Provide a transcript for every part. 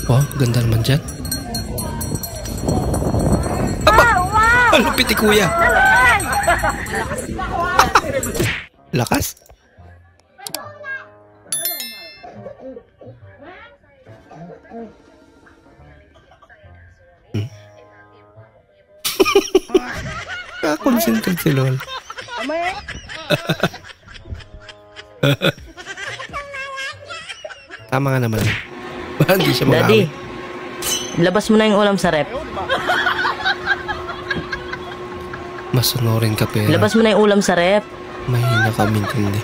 Wow, ganda naman dyan. Aba! Ang lupit ni kuya. Lakas. Kakonsentrate si Lol. Tama nga naman. Baka hindi siya mag-awit. Daddy, labas mo na yung ulam sa rep. Masunurin ka pera. Labas mo na yung ulam sa rep. Mahina ka mintindi.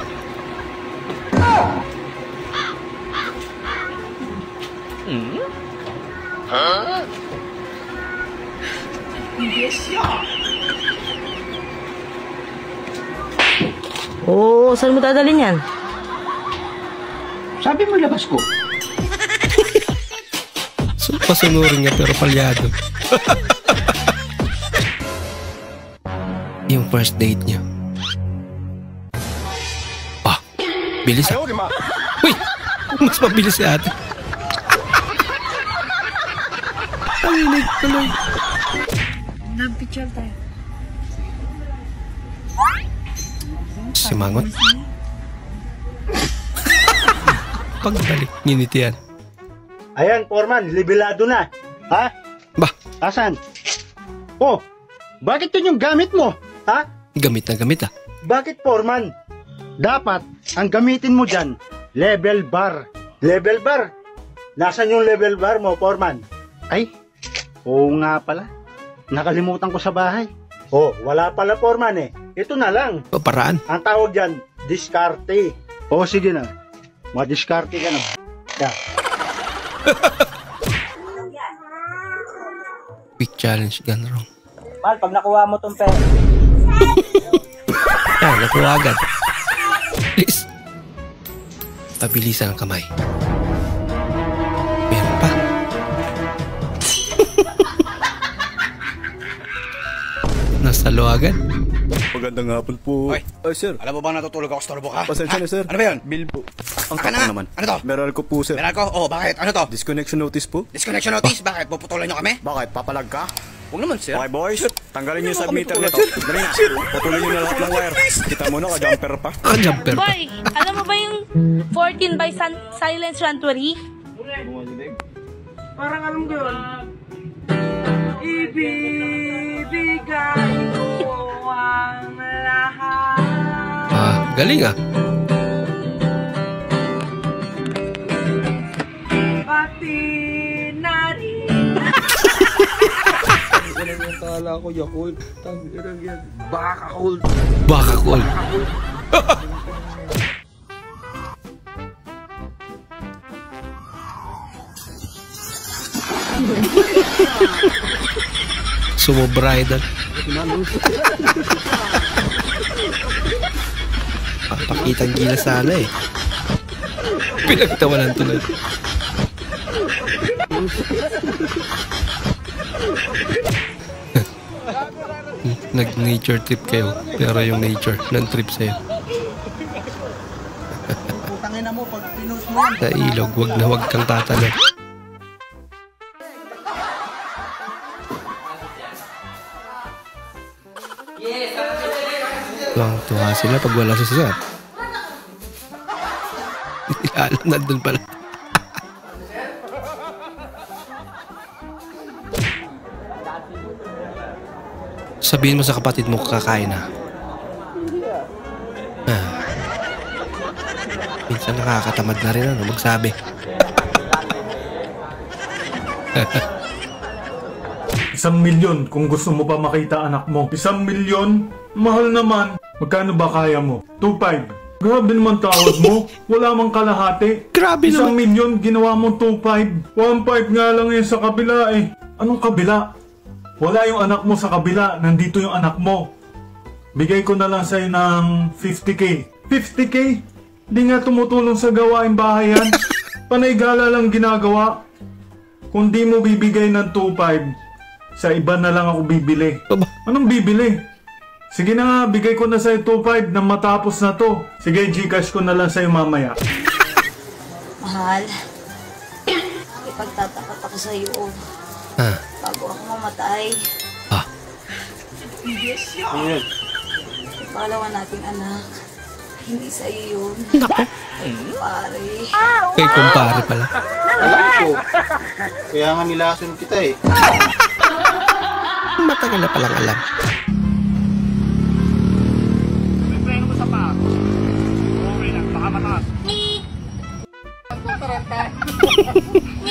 Oo, saan mo dadalhin yan? Sabi mo labas ko. So, pasunurin niya pero palyado. Yung first date niya. Ah, bilis ah. Uy, mas mabilis si ate. Ay, tuloy. Nag-picture tayo. Simangot. Pagbalik, nginitian. Ayan, Foreman, libilado na. Ha? Bah, Asan? Oh, bakit yun yung gamit mo? Ha? gamit na gamit ah. Bakit, Foreman? Dapat, ang gamitin mo dyan, level bar. Level bar? Nasaan yung level bar mo, Foreman? Ay, oo nga pala. Nakalimutan ko sa bahay. Oh, wala pala, Foreman eh. Ito na lang. O, paraan. Ang tawag dyan, diskarte. Oh, sige na. Madiskarte ka na. Yeah. Quick challenge gone wrong. Mal, pag nakuha mo tong pera. Yan, nakuha agad. Please. Pabilisan ang kamay. Meron pa. Nasalo agad. Magandang hapon po. Oy. Ay, sir. Alam mo bang natutulog ako sa torbo ka? Pasensya na, sir. Ano ba yun? Bill po. Ang Baka na kapal nga. naman. Ano to? Meron ko po, sir. Meron ko? Oh, bakit? Ano to? Disconnection notice po. Disconnection notice? Bakit? Puputulan nyo kami? Bakit? Papalag ka? Huwag naman, sir. Okay, boys. Tanggalin niyo yung Ano kami submitter na to. tutulad, sir? Dali na. Putuloy niyo na lahat ng wire. Kita mo na, ka-jumper pa. Jumper pa. Boy, alam mo ba yung 14 by Silence Rantuary? Parang alam ko yun. Ibibigay ko ang lahat. Ah, galing ah. Pati na rin. Ano yung kala ko, Yakult? Tangirang yan. Baka hold. Baka cool. Sumobridal. Papakitang gila sana eh. Pinagtawanan tuloy. Nag-nature trip kayo, pero yung nature nag-trip sa'yo. Sa ilog, wag na wag kang tatanong. Tuwang-tuwa sila pag wala si Sir. Hindi alam, nandun pala. Sabihin mo sa kapatid mo kakain na. Ah. Minsan nakakatamad na rin magsabi. 1,000,000 kung gusto mo pa makita anak mo. 1,000,000? Mahal naman. Magkano ba kaya mo? 2,500. Grabe naman tawad mo. Wala mang kalahati. Grabe naman. 1,000,000 ginawa mo 2,500. 1,500 nga lang yan sa kabila eh. Anong kabila? Wala yung anak mo sa kabila. Nandito yung anak mo. Bigay ko na lang sa'yo ng 50K. 50K? Di nga tumutulong sa gawaing bahay yan. Panay gala lang ginagawa. Kung di mo bibigay ng 2,500, sa iba na lang ako bibili. Aba. Anong bibili? Sige na nga, bigay ko na sa'yo 2.5 na matapos na to. Sige, Gcash ko na lang sa'yo mamaya. Mahal, ipagtatapat ako sa iyo bago ako mamatay. Yung pangalawa nating anak, hindi sa iyo yun. Nako. Pare. Kay kumpare pala. Alam ko. Kaya nga nilason kita eh. Matagal na palang alam.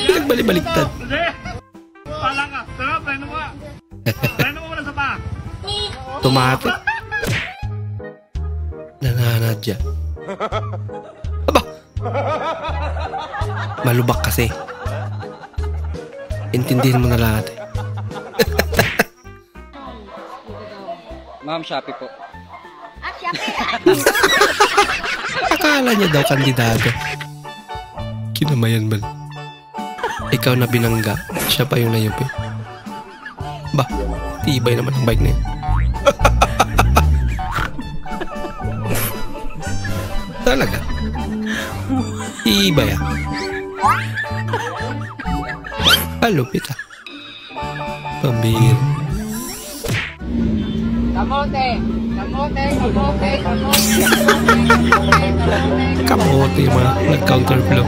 Nagbali-baliktad. Tumatik. Nananadya. Aba! Malubak kasi. Intindihin mo na lahat eh. Ma'am, Shopee po. Akala niya daw kandidato. Kinamayan ba? Ikaw na binangga, siya pa yung nayupi. Ba, tibay naman ang bike na yun. Talaga? Tibay ah. Palupit ah. Pambihir. Kamote! Kamote! Kamote! Kamote! Kamote yung mga nag-counterflow.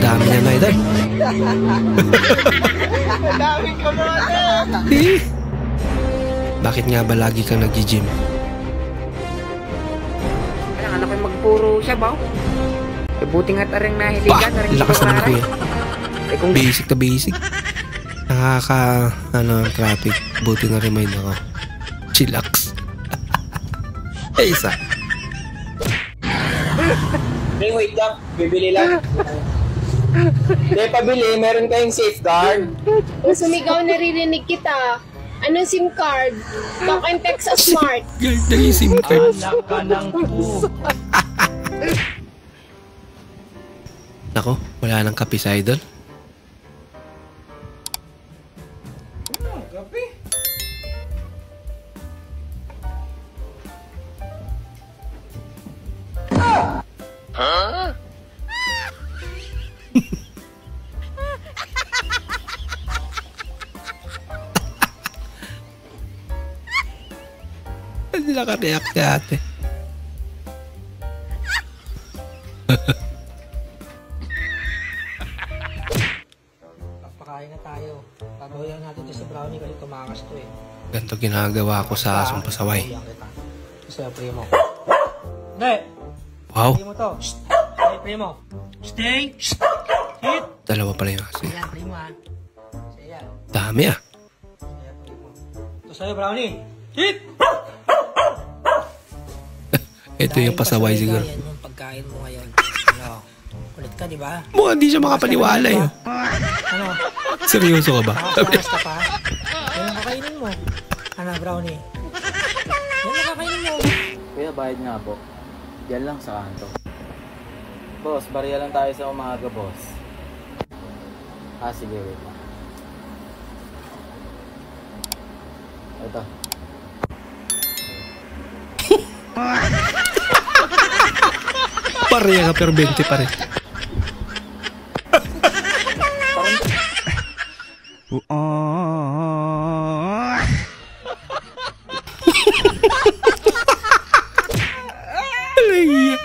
Dami na na idol. Daming kamote! Bakit nga ba lagi kang nag-gym? Kailangan ako magpuro siya ba? E buti nga't aring nahiligan. Lakas naman na kuya. Basic na basic. Nakaka, ang traffic. Buti na remind ako. Chillax. Eh, isa. Hey, wait lang. Bibili lang. Hindi, pabili. Meron kayong safeguard. Kung sumigaw, naririnig kita. Anong SIM card? Talk and text sa smart. Ganda yung SIM card. Anak ka ng po. Nako, wala nang kape sa idol. Hindi naka-react si ate. Pakain na tayo. Pagawin natin ito sa brownie kasi tumakas to eh. Ganito ginagawa ko sa asong pasaway. Gusto yung primo. Hindi! Wow, Primo to. Hey, primo. Stay! Hit! dalawa pala yung aso. Ayan, primo ha. Ayan. Dami ah. Ayan, primo. Ito sa'yo, brownie. Hit! Ito yung pasaway siguro. Yan yung pagkain mo ngayon. Ano? Kulit ka, di ba? Mukhang di siya makapaniwala eh. Ano? Seryoso ka ba? Nakakasakas ka pa? Yan ang kakainin mo. Ano, brownie? Yan ang kakainin mo. Kuya, bayad nga po. Diyan lang sa kanto. Boss, bariya lang tayo sa umaga, boss. Sige, wait lang. Ito. Pareha ka pero 20 pa rin. Alay.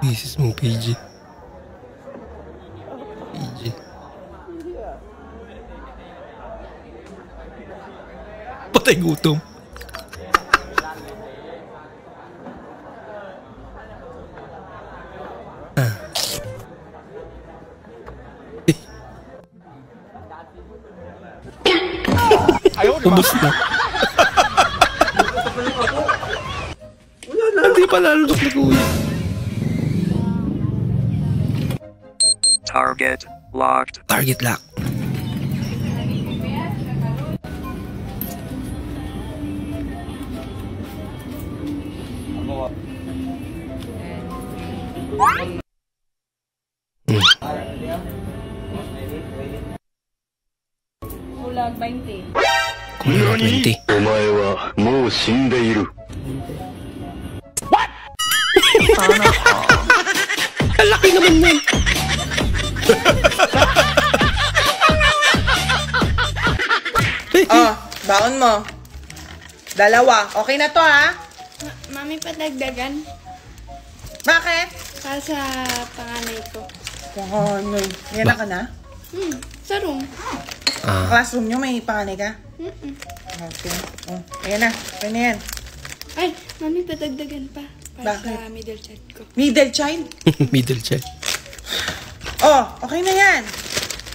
Misis mong PG. PG. Patay gutom. Ubus na. Hindi pa lalunok na kuya. Target locked. Target lock. dog 20. Kulang 20. Ang laki naman yan. Oh, baon mo. Dalawa. Okay na to, ha? Mami, padagdagan. Bakit? Para sa panganay ko. Panganay. Yan na ka na? Sa room. Classroom nyo, may panganay ka? Okay. Oh, ayan na. Okay na yan. Ay, mami, padagdagan pa. Para Bakit? sa middle child ko. Middle child? Middle child. Oh, okay na yan.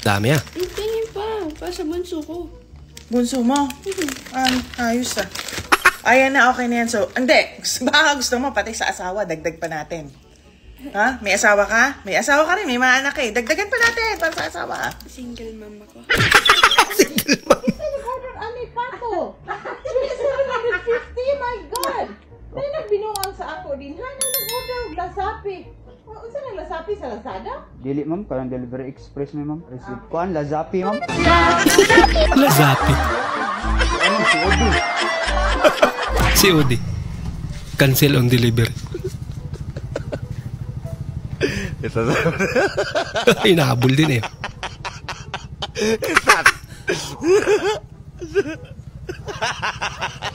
Dami ah. Tingin pa. Para sa bunso ko. Bunso mo? Ayos ah. Ayan na, okay na yan. So, hindi. Baka gusto mo, pati sa asawa, dagdag pa natin. Ha? May asawa ka? May asawa ka rin, may mga anak eh. Dagdagan pa natin para sa asawa. Single mom ako. Single mom. Ani pa ko. 750, my God. May nagbinungang sa ako din. Ha? Nag-order og lasapi. Unsa nang lasapi sa Lazada? Dili ma'am, karang delivery express may ma'am. Receive kuan, Lazapi ma'am. Lazapi. Si Odi. Cancel on delivery. Inahabol din eh.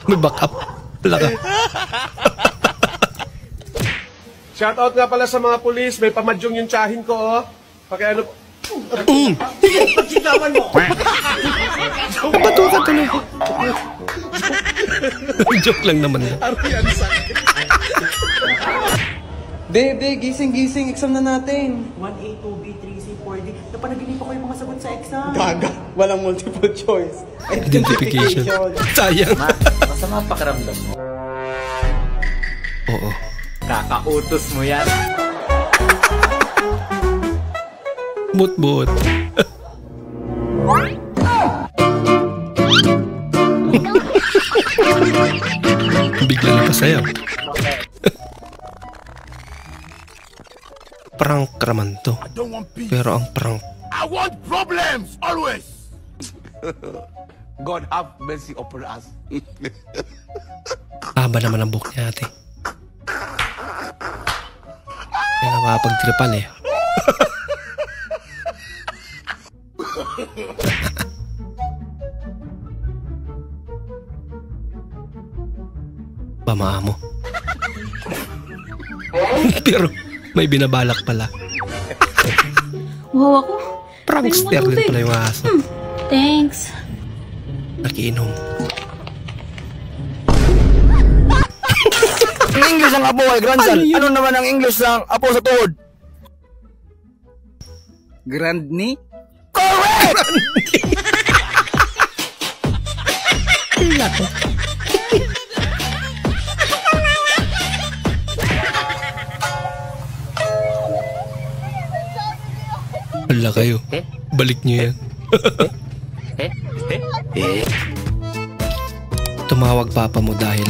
May backup. Wala ka. Shoutout nga pala sa mga pulis. May pamadyong yung tsahin ko, oh. Pakiano po. Pagsigawan mo. Bato ka tuloy. Joke lang naman. Bebe, gising. Exam na natin. 1A, 2B, 3C, 4D. Napanaginipan ko yung mga sagot sa exam. Gaga. Walang multiple choice. Identification. Sayang. Masama pakiramdam mo. Oo. Kakautos mo yan. Bot-bot. Bigla na pasayaw. Prank raman to. Pero ang prank, I want problems always. God have mercy upon us. haba naman ang buhok niya ate. Kaya nakapagtripan eh. Pamaamo. Pero may binabalak pala. Wow, ako. Prankster din pala yung aso. Thanks. Nakiinom. Ang English ng apo ay grandson. Ano naman ang English ng apo sa tuhod? Grandni? Correct! Lako. Wala kayo. Balik nyo yan. Tumawag papa mo dahil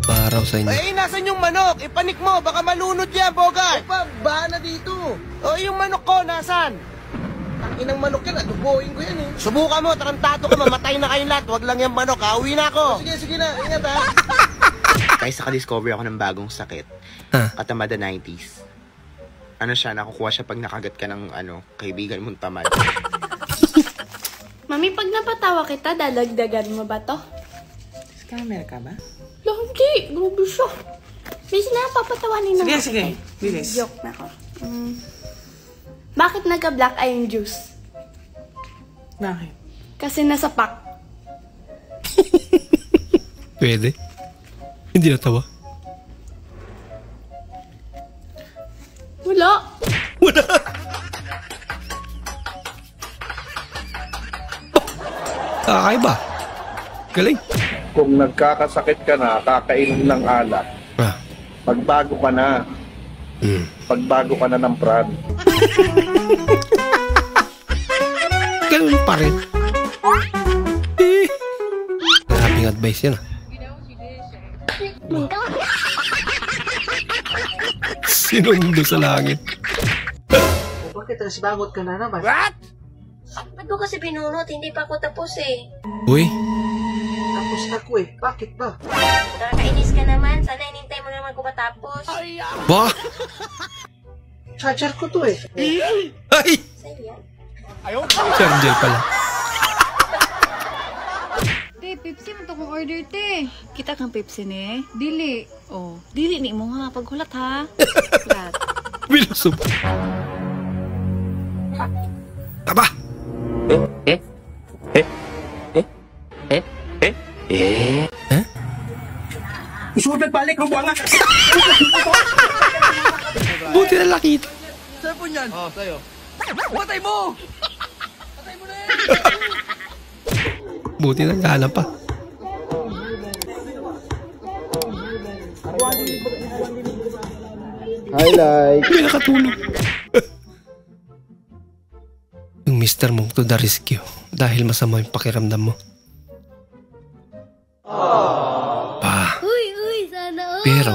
para sa inyo. Eh, nasan yung manok? Ipanik mo, baka malunod yan, Bogart! Baha na dito. O, yung manok ko, nasan? Ang inang manok yan, adubuhin ko yan eh. Subukan mo, tarantado ka, mamatay na kayong lahat. Huwag lang yung manok, uwi na ako. Sige na, ingat ha. Guys, naka-discover ako ng bagong sakit. Katamada 90s. Ano siya, nakukuha siya pag nakagat ka ng kaibigan mong tamad. Mami, pag napatawa kita, dadagdagan mo ba to? Scammer ka ba? Hindi, grabe siya. Miss na, papatawanin na. Sige. Bilis. Joke na ako. Bakit nagka-black eye yung juice? Bakit? Kasi nasa pack. Pwede. Hindi natawa. Wala. Kakaiba. Galing. Kung nagkakasakit ka na, kakainom ng alak. Pagbago ka na. Pagbago ka na ng brand. Ganun pa rin. Maraming advice yan ah. Sinundo sa langit. Bakit? Bangot ka na naman. What? Ba't mo kasi binunot? Hindi pa ako tapos eh. Uy. Tapos na ko eh. Bakit ba? Nakakainis ka naman. Sana inintay mo naman ko matapos. Ba? Charger ko to eh. Ay! Charger pala. Te, Pepsi mo to kong order, te. Kita kang Pepsi ne? Dili. Oh, dili ni mo nga paghulat ha. Hulat. Bilusog. Aba! Isulat balik ang buwangan. Buti na nakita. Cellphone yan. Oh, sa'yo. Patay mo! Patay mo na yan! Buti na gala pa. Highlight. May nakatulog. Yung mister mong to the rescue dahil masama yung pakiramdam mo. Pa. Uy, sana all. Pero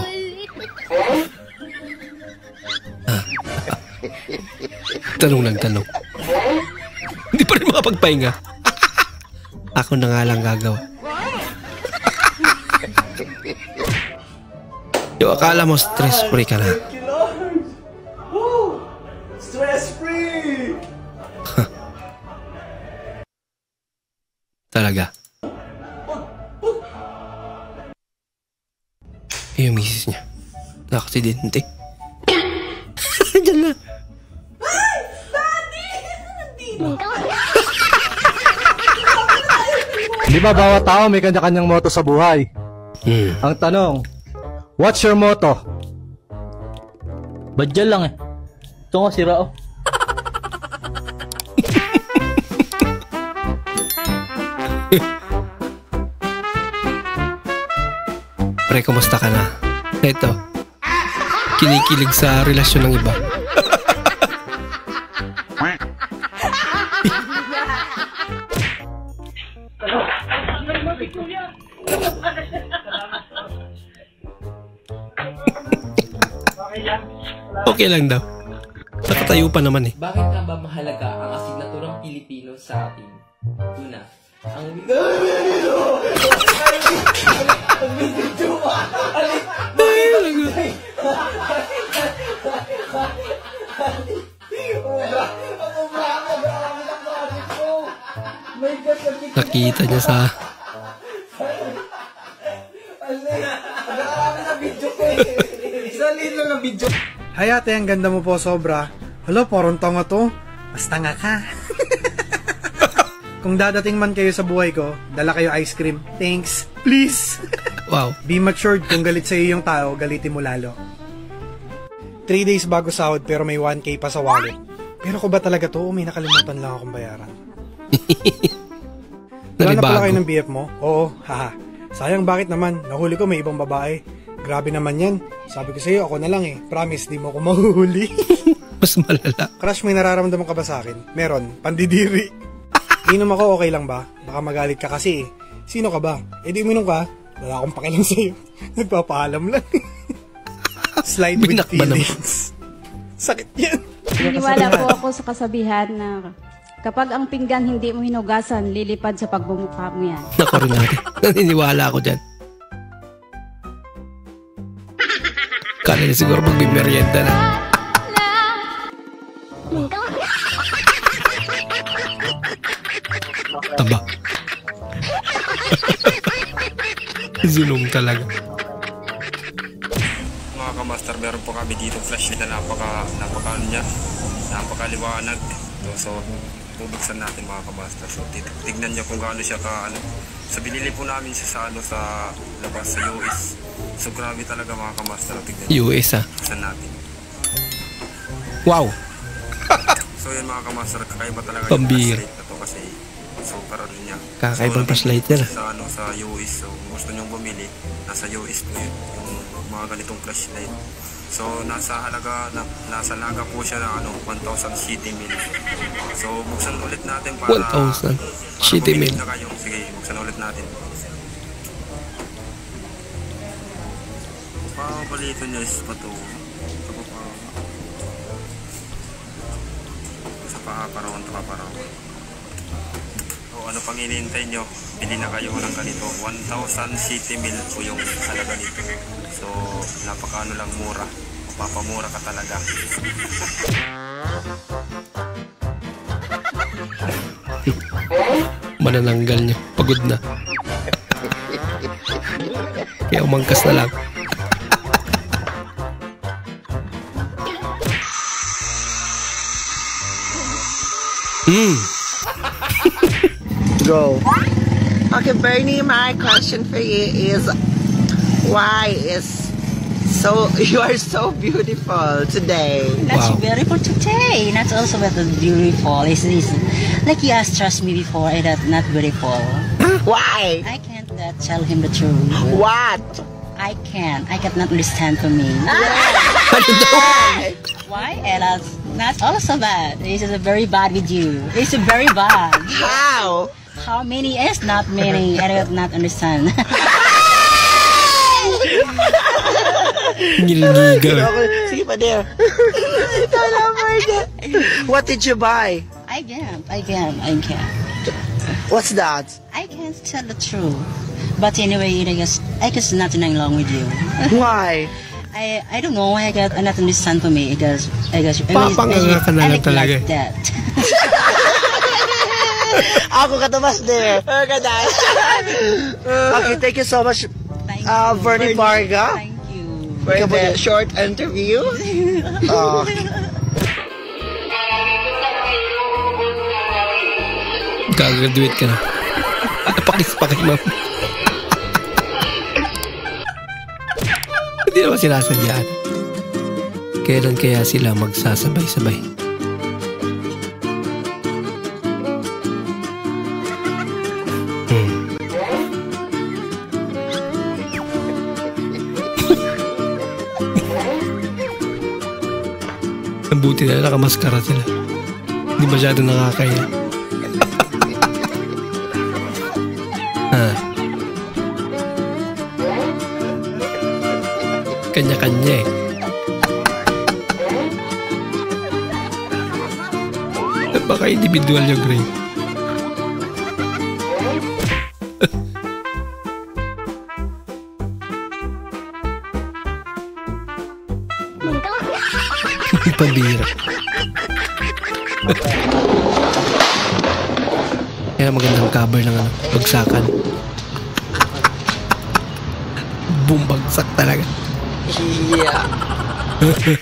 tanong lang tanong. Hindi pa rin makapagpahinga. Ako na nga lang gagawa. Yung akala mo stress free ka na. Stress free! Talaga. Yung misis niya. Nakaksidente. Diyan na. Di ba bawat tao may kanya-kanyang motto sa buhay? Ang tanong, what's your motto? Ba't dyan lang eh? Ito nga sira oh. Pre, kumusta ka na? Ito, kinikilig sa relasyon ng iba. Okay lang daw. Nakatayo pa naman eh. Bakit nga ba mahalaga ang asignaturang Pilipino sa atin? Una, ang nakita niya sa Hay ate, ang ganda mo po sobra. Hala, parang tanga to. Mas tanga ka. Kung dadating man kayo sa buhay ko, dala kayo ice cream. Thanks. Please. Wow. Be matured. Kung galit sa iyo yung tao, galitin mo lalo. 3 days bago sahod pero may 1K pa sa wallet. Pero ko ba talaga to? May nakalimutan lang akong bayaran. Wala na pala kayo ng BF mo? Oo, haha. Sayang, bakit naman? Nahuli ko may ibang babae. Grabe naman yan. Sabi ko sa'yo, ako na lang eh. Promise, di mo ako mahuhuli. Mas malala. Crush, may nararamdaman ka ba sa akin? Meron. Pandidiri. Inom ako, okay lang ba? Baka magalit ka kasi eh. Sino ka ba? Eh di uminom ka. Wala akong pakialam sa'yo. Nagpapaalam lang. Slide with feelings. Sakit yan. Niniwala po ako sa kasabihan na kapag ang pinggan hindi mo hinugasan, lilipad sa pagbumukha mo yan. Naku rin natin. Naniniwala ako dyan. Kala niya siguro magbimeryenda na. Taba. Zulong talaga. Mga kamaster, meron po kami dito flashlight na napakaliwanag. So, bubuksan natin mga kamaster. So, tignan nyo kung gaano siya ka, So, binili po namin siya sa labas, sa US. So, grabe talaga mga kamaster. Tignan nyo. US Buksan natin. Wow! So, yun mga kamaster, kakaiba talaga Pambihira. yung flashlight na to kasi super rin niya. Kakaibang flashlight yan. Sa US. So, kung gusto nyong bumili, nasa US po yun, yung mga ganitong flashlight. So, nasa laga po siya ng 1,000 city mil. So, buksan ulit natin para 1,000 city mil. na kayo. Sige, buksan ulit natin. Pabalito niya is pato. Sa pakaparawan. pang hinihintay nyo, pili na kayo ng ganito. 1,000 city mil po yung halaga nito. So, napakaano lang mura. Papamura ka talaga. Manananggal niya. Pagod na. Kaya umangkas na lang. Go. Okay, Bernie, my question for you is, why is you are so beautiful today? That's beautiful today. That's also what beautiful is. Like you asked trust me before, and that's not beautiful. Why? I can't tell him the truth. What? I cannot understand for me. Why? And that's also bad. This is very bad with you. It's very bad. How? How many is not many? I do not understand. See pa there. What did you buy? I can't. What's that? I can't tell the truth. But anyway, I guess nothing wrong with you. Why? I don't know. I not understand for me. I guess I like that. Ako katubas there. Okay, thank you so much, Bernie Varga. Thank you for the short interview. Gagraduate ka na. Pakis, ma'am. Hindi naman sinasadyaan. Kailan kaya sila magsasabay-sabay? Ang buti na nakamaskara sila. Hindi masyado nakakaya. Kanya-kanya eh. Baka individual yung grade. Pabira. Kaya magandang cover ng bagsakan. Bumbagsak talaga. Yeah. 1, 2, 3.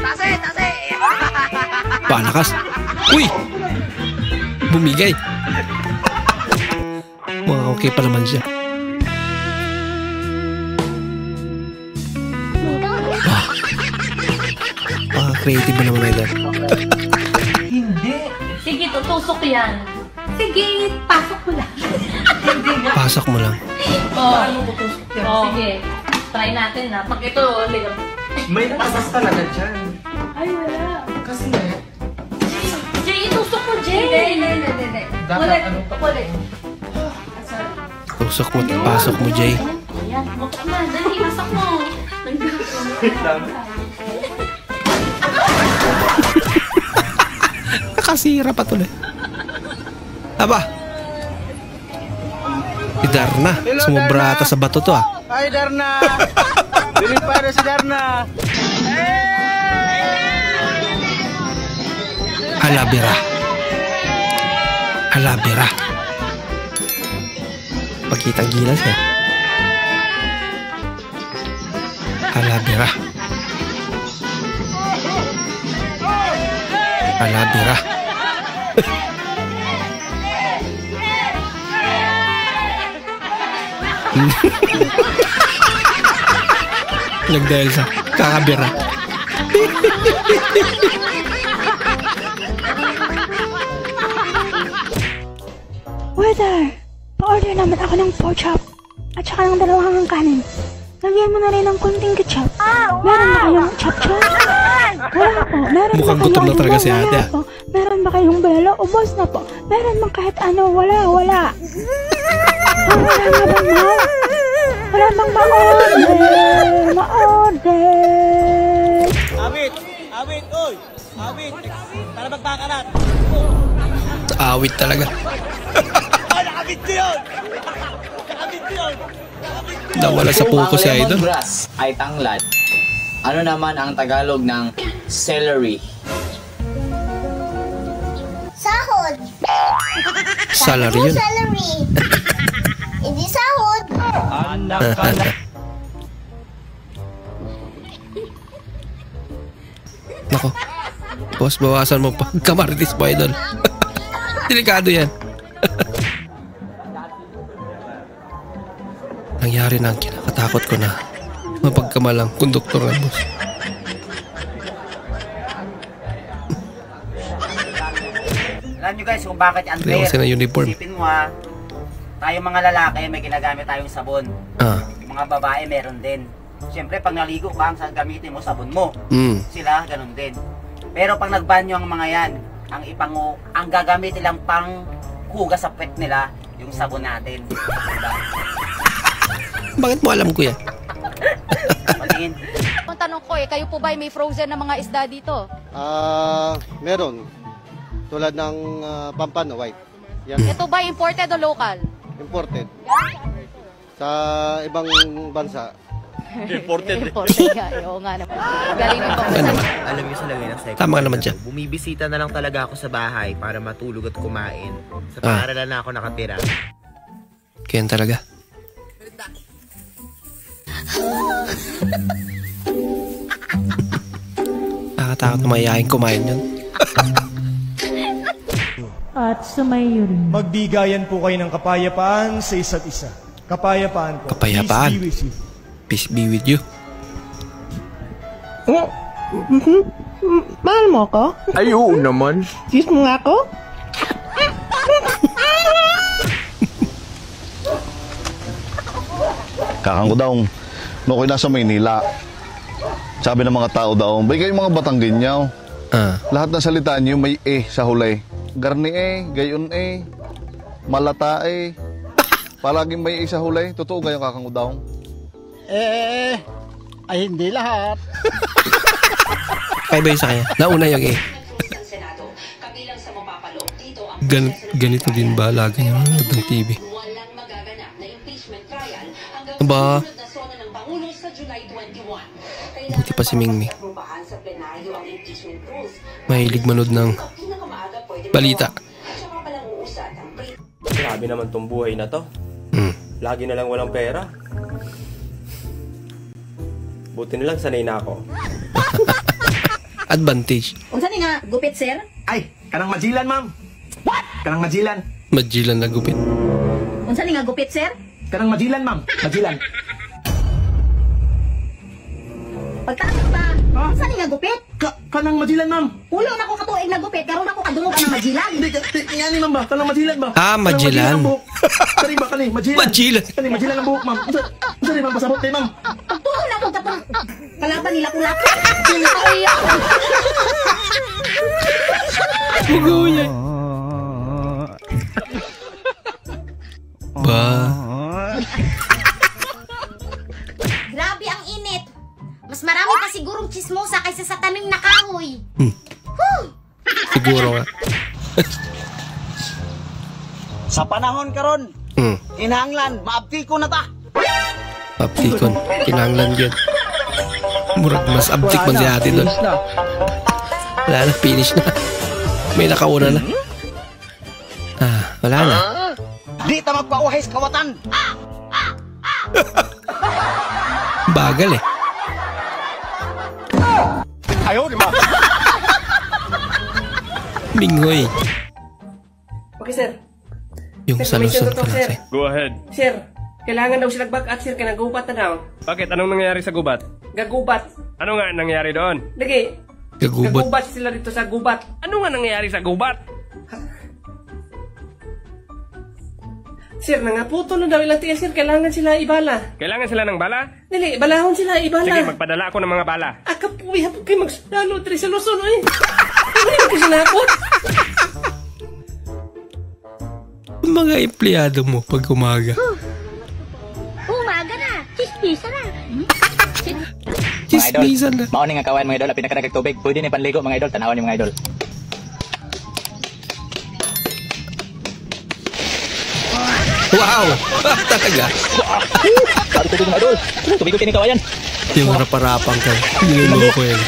Tase. Palakas. Uy! Bumigay. Mga okay pa naman siya. Creative ba naman ito? Hindi. Sige, tutusok yan. Sige, pasok mo lang. Hindi nga. Pasok mo lang. Paano tutusok yan? Sige, try natin na. Pag ito, may pasas talaga dyan. Ay, wala. Kasi Jay, itusok mo, Jay. Hindi. Ulit. Tusok mo, pasok mo, Jay. Ayan, mutok na. Dali, pasok mo. Nakasira pa tuloy. Aba. Si Darna. Sumubra ata sa bato to ah. Hi, Darna. Biling para si Darna. Alabira. Pagkitang gilas eh. Alabira. Nagdahil sa kakabira. Waiter, pa-order naman ako ng pork chop at saka ng 2 kanin. Lagyan mo na rin ng konting ketchup. Meron ba kayong chop-chop? Wala po. Meron mukhang ba gutom na kayong talaga si ate. po? Meron ba kayong balalo? Ubos na po. Meron bang kahit ano? Wala. Wala nga bang ma-order? Awit, oy! Awit! Para magpakalat! Awit talaga. Nakabit ko yun! Nakabit ko yun! Nawala sa puko si Idol. Kung ang lemongrass ay tanglad, ano naman ang Tagalog ng celery? Sahod. Salary yun. Salary. Hindi sahod. Anak. Nako. Boss, bawasan mo pa. Kamaritis pa, Idol. Delikado yan. Nangyari na ang kinakatakot ko na mapagkamalang konduktor ng bus. Alam nyo guys kung bakit unfair. Kasi na uniform. Isipin mo ha, tayo mga lalaki may ginagamit tayong sabon. Yung mga babae meron din. Siyempre pag naligo ka, ang gamitin mo sabon mo. Sila ganun din. Pero pag nagbanyo ang mga yan, ang gagamitin lang pang hugas sa pet nila, yung sabon natin. Diba? Bakit mo alam ko yan? Ang tanong ko kayo po ba may frozen na mga isda dito? Meron. Tulad ng Pampano White. Yan. Ito ba imported o local? Imported. Sa ibang bansa. Imported. Imported nga. Oo nga naman. Galing mo pa. Alam niyo sa lagay ng second. Tama naman dyan. Bumibisita na lang talaga ako sa bahay para matulog at kumain. Sa paaralan na ako nakatira. Kaya talaga. Nakatakot na mayayain kumain yun. At sumayo rin. Magbigayan po kayo ng kapayapaan sa isa't isa. Kapayapaan po. Kapayapaan. Peace be with you. Peace be with you. Mahal mo ako? Ay, oo naman. Kiss mo nga ako? Kakang ko daw, no ko'y nasa Maynila. Sabi ng mga tao daw, bay kayo mga Batanggenyaw. Lahat ng salita niyo may sa hulay. Garni gayon malata palaging may sa hulay. Totoo kayo kakang daw? Ay hindi lahat. Kaya ba yun sa kanya? Nauna yung ganito din ba lagi niya manood ng TV? Aba, buti pa si Mingming. Mahilig manood ng balita. Grabe naman tong buhay na to. Lagi na lang walang pera. Buti na lang sanay na ako. Advantage. Unsa ni nga gupit, sir? Ay, kanang majilan, ma'am. What? Kanang majilan. Majilan na gupit. Unsa ni nga gupit, sir? Kanang majilan, ma'am. Majilan. Pagtaas ba? Unsa ni nga gupit? Kanang majilan, ma'am. Ulo na ko katuig na gupit, karon ako kadungog ang majilan. Hindi, ngani, ma'am ba? Kanang majilan ba? Majilan. Kani ba kani? Majilan. Majilan. Kani majilan ang buhok, ma'am. Unsa ni ma'am pasabot kay ma'am? Pagtuon na ko tapos kalaban nila kulak. Maguya. Ba. Grabe ang init. Mas marami pa sigurong chismosa kaysa sa tanim na kahoy. Siguro nga. Sa panahon karon, kinahanglan maabtiko na ta. Abtikon, kinahanglan yun. Murag mas abtik man si ate doon. Wala na, finish na. May nakauna na. Wala na. Di ta magpauhis kawatan. Bagal Ayaw, di ba? Minghoy. Okay, sir. Yung salusan ka na, sir. Go ahead. Sir, kailangan daw sila back at sir, kaya nagubat na daw. Bakit? Anong nangyari sa gubat? Gagubat. Ano nga nangyari doon? Lagi. Gagubat. Gagubat sila dito sa gubat. Ano nga nangyari sa gubat? Sir, nangaputo na daw ilang tiyan, sir. Kailangan sila ibala. Kailangan sila ng bala? Dili, balahon sila ibala. Sige, magpadala ako ng mga bala. Akapuwi, hapon kayo magsalo, Tri, sa Luzon, eh. Hindi mo kasi nakot. Mga empleyado mo pag umaga. Umaga na. Chismisa na. mga idol. Bisbisan na. Mauning ang kawayan mga idol, pinakadagdag tubig. Pwede ni panligo mga idol, tanawan ni mga idol. Wow! Talaga. Sabi tubig mga idol. Tubig ko kinikawayan. Yung harap-harapang ka. Nilolo ko yan.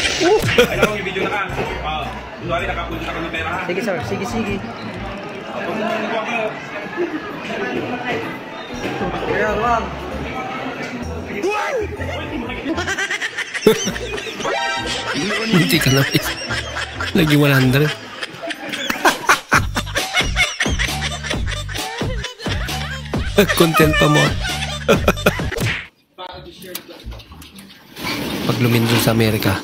Sige sir, sige. Kaya lang. Hindi ka na. Lagi 100. Content pa mo. Pag lumindol sa Amerika.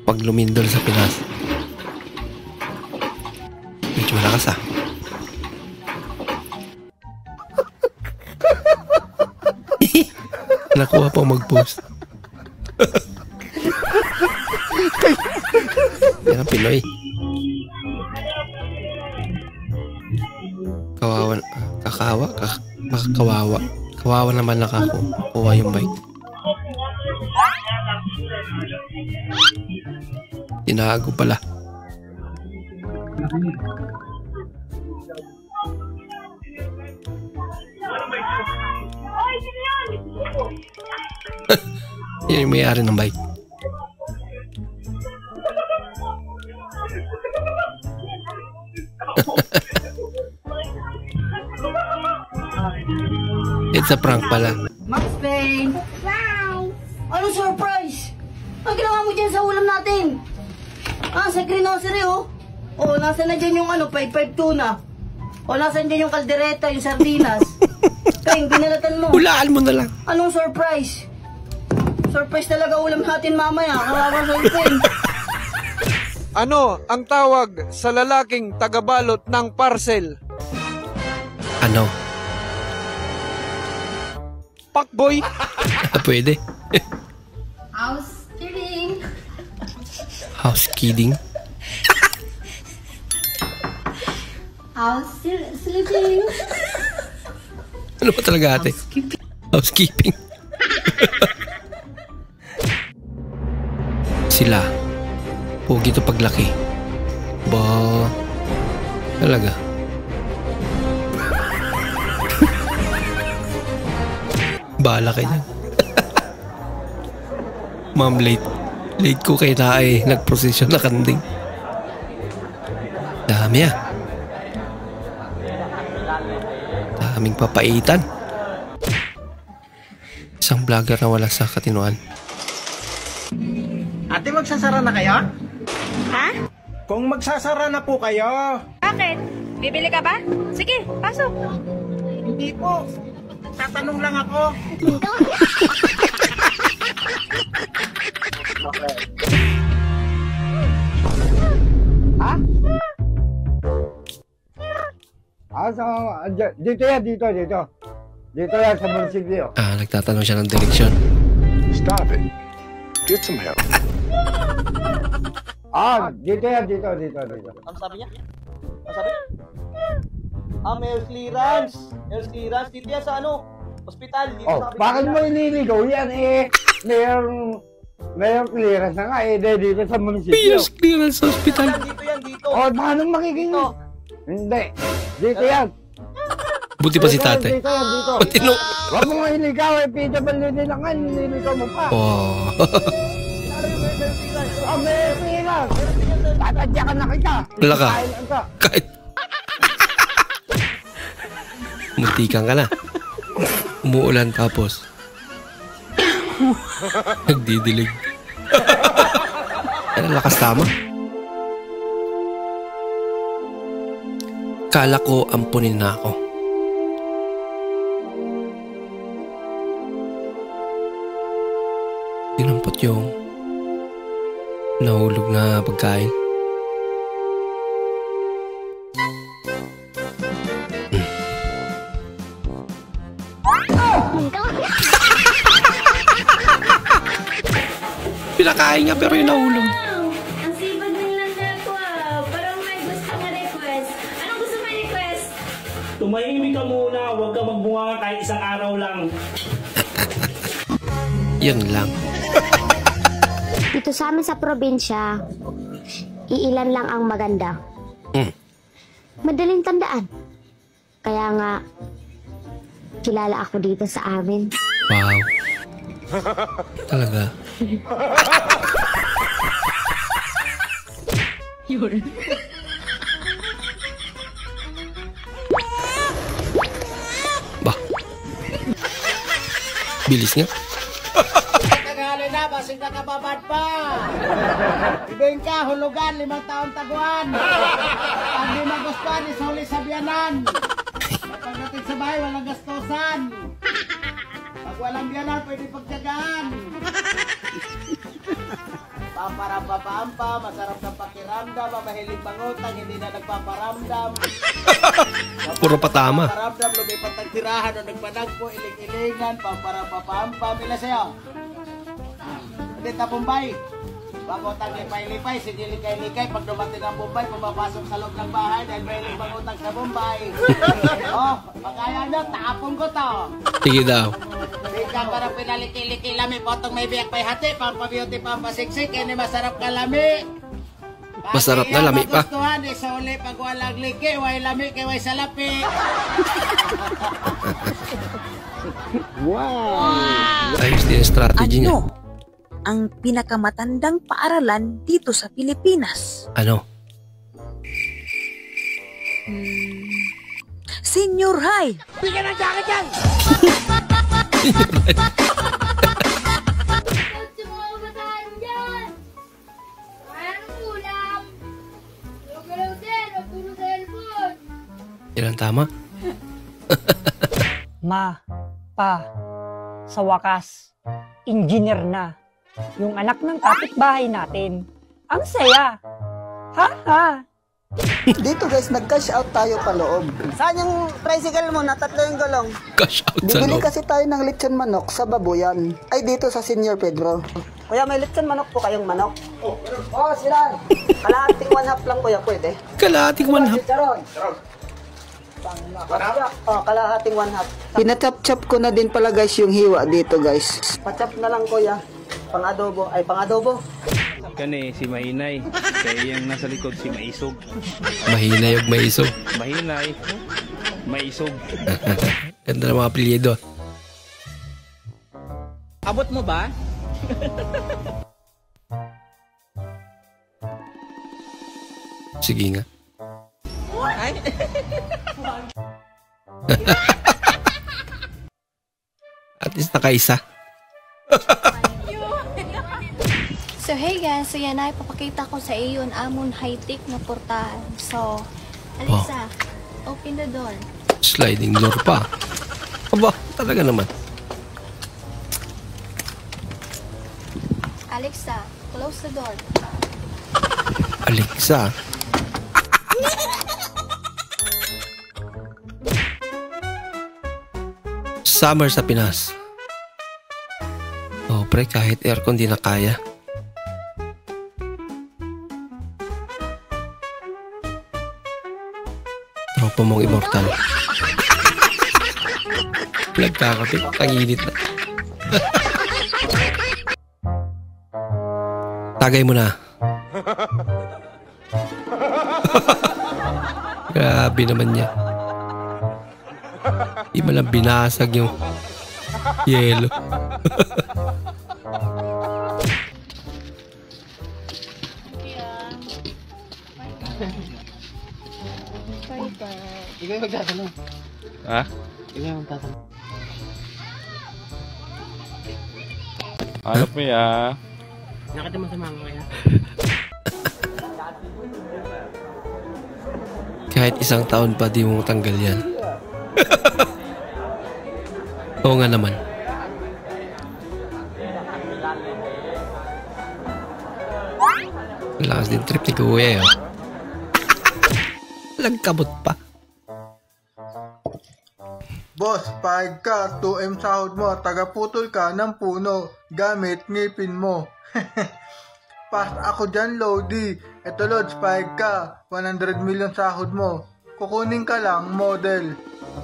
Pag lumindol sa Pinas. Medyo malakas ah. Nakuha pa mag-post. Yan ang Pinoy. Kawawa. Kawawa. Kawawa naman nakakuha yung bike. Tinago pala. Yan yung may-ari ng bike. It's a prank pala. Max Payne! Surprise! Anong surprise? Ang ginawa mo dyan sa ulam natin? Sa greenhocery oh. Nasa na dyan yung 552 na. Nasa dyan yung kaldereta, yung sardinas. Kaya binalatan mo. Hulaan mo na lang. Anong surprise? Surprise talaga ulam natin mamaya. Kawawa sa ipin. Ano ang tawag sa lalaking tagabalot ng parcel? Ano? Pakboy. Pwede. Housekeeping. Housekeeping. Housekeeping. Ano pa talaga ate? Housekeeping. Sila. Pogi to paglaki. Ba. Talaga. Bahala kayo. Ma'am, late. Late ko kay Tae. Nagprosesyon na kanding. Dami ah. Daming papaitan. Isang vlogger na wala sa katinuan. Ate, magsasara na kayo? Ha? Kung magsasara na po kayo. Bakit? Bibili ka ba? Sige, pasok. Hindi po. Tatanong lang ako. Ha? Dito yan, dito. Dito yan sa munisipyo. Nagtatanong siya ng direksyon. Stop it. Get some help. Dito yan, dito. Ano sabi niya? Ano sabi? Mayor clearance. Mayor clearance. Dito yan sa hospital. Dito sa bakit mo ililigaw yan Mayor clearance na nga dito sa munisipyo. Mayor clearance sa hospital. Dito yan, dito. Paano makikita? Hindi. Dito yan. Buti pa si tate. Dito yan. Matino. Wag mo nga iligaw PWD lang nga, nililigaw mo pa. Mayor clearance. Tatadya ka na kita. Wala ka. Kahit. Muntikan ka na. Umuulan tapos. Nagdidilig. Ano, lakas tama. Kala ko ampunin na ako. Dinampot yung nahulog na pagkain. Pinakain nga pero yung nahulog. Ang sipag ng landal ko Parang may gusto nga request. Anong gusto mo request? Tumahimik ka muna. Huwag ka magbunga kahit isang araw lang. Yan lang. Dito sa amin sa probinsya, iilan lang ang maganda. Madaling tandaan. Kaya nga, kilala ako dito sa amin. Wow. Talaga. Yun. Bah. Bilis nga. Tagali na, basig na kababad pa. Ibig ka, hulugan, 5 taon taguan. Pag di magustuhan, isuli sa biyanan. Pagdating sa bahay, walang gastusan. Pag walang biyanan, pwede pagtyagaan. Pamparampapampa, masarap ng pakiramdam, mahilig mangutang, hindi na nagpaparamdam. Puro patama. Pamparamdam, lumipat ang tirahan o nagpanagpo, iling-ilingan, pamparampapampa. Pila sa'yo? Hindi ta Bombay. Pangutang lipay-lipay, sige likay-likay. Pag dumating ang Bombay, pumapasok sa loob ng bahay dahil may iling pangutang sa Bombay. Oh, pagkaya nyo, tapong ko to. Sige daw. Hindi ka para pinaliki-liki lami, potong may biyak pa'y hati, pampabeauty, pampasiksik, kaya masarap ka lami. Masarap na lami pa. Magustuhan, isuli pag walang liki, way lami, kay way salapi. Wow! Ayos din yung strategy niya. Ang pinakamatandang paaralan dito sa Pilipinas? Ano? Senior High. Bigyan ng jacket yan! Yan ang tama. Ma, pa, sa wakas, engineer na. Yung anak ng kapitbahay natin. Ang saya! Ha-ha! Dito guys, nag-cash out tayo pa loob. Saan yung tricycle mo na 3 yung gulong? Cash out sa Bibili loob. kasi tayo ng lechon manok sa Babuyan. Ay, dito sa Senior Pedro. Kuya, may lechon manok po kayong manok? Oh, sila! Kalahating 1/2 lang kuya, pwede? Kalahating 1/2? Oh, kalahating 1/2. Pinachop-chop ko na din pala guys yung hiwa dito guys. Pachop na lang kuya. Pang-adobo. Ay, pang-adobo. Kani si Mahinay. Kaya yung nasa likod si Maisog. Mahinay o Maisog. Mahinay. Maisog. Ganda ng mga apelyido. Abot mo ba? Sige nga. Ay. At least nakaisa. So hey guys, so yan ay papakita ko sa iyo ang amon high-tech na portahan. So, Alexa, open the door. Sliding door pa. Aba, talaga naman. Alexa, close the door. Alexa. Summer sa Pinas. Oh, pre, kahit aircon di na kaya. Tropa mong immortal. Nagkakapit, ang init na. Tagay mo na. Grabe naman niya. Di man lang binasag yung yelo. Ikaw yung magtatanong. Ha? Ikaw yung magtatanong. Hanap mo ya. Nakita mo sa mga kaya? Kahit 1 taon pa di mo tanggal yan. Oo nga naman. Lakas din trip ni Kuya eh. Lagkabot pa. Boss, pahig ka, 2M sahod mo, tagaputol ka ng puno, gamit ngipin mo. Pas ako dyan, Lodi. Eto, Lods, pahig ka, 100 million sahod mo. Kukunin ka lang, model.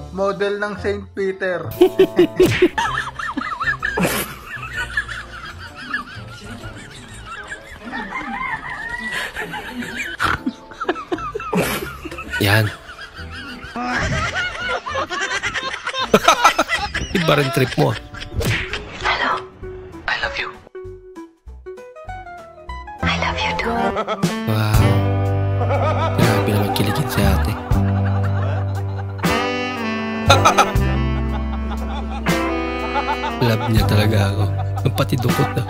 Model ng St. Peter. Yan. Iba rin trip mo. Hello. I love you. I love you too. Wow. Grabe naman kiligin si ate. Love niya talaga ako. Ang pati dukot na.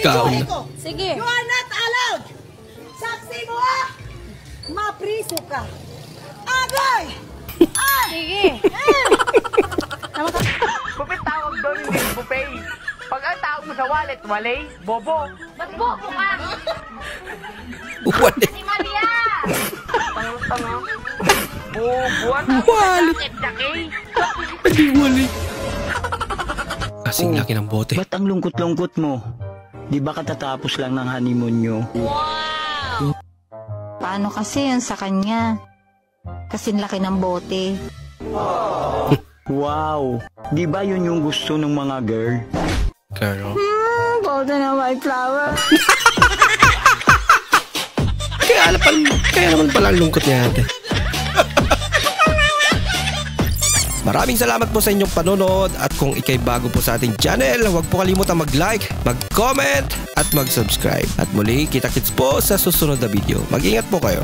Kaon na. Sige. You are not allowed. Saksi mo ah. Mapriso ka. Agay! Ay! Sige. Bupit tawag doon hindi bupay. Pag ang tawag mo sa wallet, walay, bobo. Ba't bobo ka? Wallet. Si Maria! Tanga-tanga. Bobo. Wallet. Daki. Naging wallet. Kasing laki ng bote. Ba't ang lungkot-lungkot mo? Di ba katatapos lang ng honeymoon nyo? Wow! Paano kasi yun sa kanya? Kasing laki ng bote. Wow! Di ba yun yung gusto ng mga girl? Girl? Bote na white flower. Kaya naman pala ang lungkot niya ate. Maraming salamat po sa inyong panonood at kung ikay bago po sa ating channel, huwag po kalimutang mag-like, mag-comment at mag-subscribe. At muli, kita-kits po sa susunod na video. Mag-ingat po kayo.